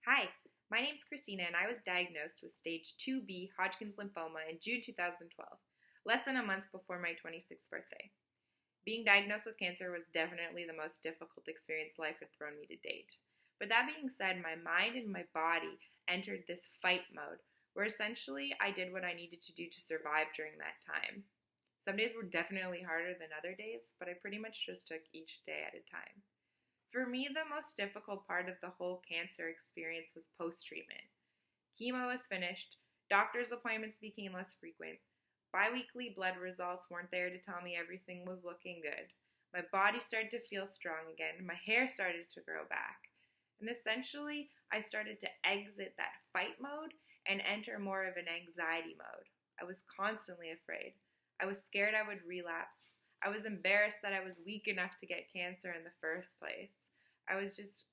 Hi, my name's Christina, and I was diagnosed with stage 2B Hodgkin's lymphoma in June 2012, less than a month before my 26th birthday. Being diagnosed with cancer was definitely the most difficult experience life had thrown me to date. But that being said, my mind and my body entered this fight mode, where essentially I did what I needed to do to survive during that time. Some days were definitely harder than other days, but I pretty much just took each day at a time. For me, the most difficult part of the whole cancer experience was post treatment. Chemo was finished, doctor's appointments became less frequent, biweekly blood results weren't there to tell me everything was looking good. My body started to feel strong again, my hair started to grow back. And essentially, I started to exit that fight mode and enter more of an anxiety mode. I was constantly afraid. I was scared I would relapse. I was embarrassed that I was weak enough to get cancer in the first place. I was just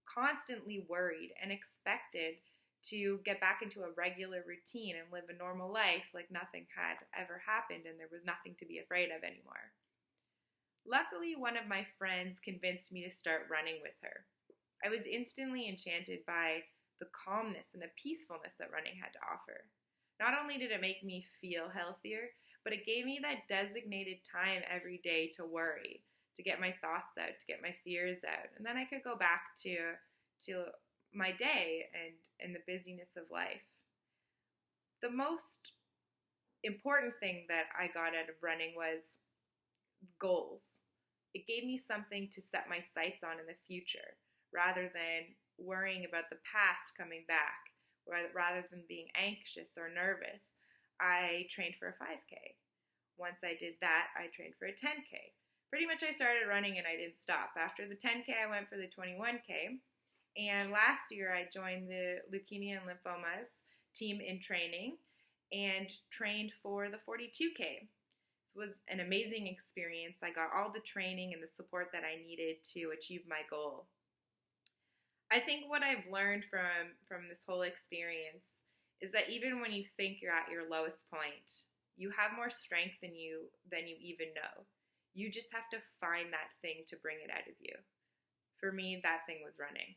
constantly worried and expected to get back into a regular routine and live a normal life like nothing had ever happened and there was nothing to be afraid of anymore. Luckily, one of my friends convinced me to start running with her. I was instantly enchanted by the calmness and the peacefulness that running had to offer. Not only did it make me feel healthier, but it gave me that designated time every day to worry, to get my thoughts out, to get my fears out. And then I could go back to my day and the busyness of life. The most important thing that I got out of running was goals. It gave me something to set my sights on in the future rather than worrying about the past coming back, rather than being anxious or nervous. I trained for a 5K. Once I did that, I trained for a 10K. Pretty much I started running and I didn't stop. After the 10K, I went for the 21K. And last year, I joined the Leukemia and Lymphomas team in training and trained for the 42K. This was an amazing experience. I got all the training and the support that I needed to achieve my goal. I think what I've learned from this whole experience is that even when you think you're at your lowest point, you have more strength than you even know. You just have to find that thing to bring it out of you. For me, that thing was running.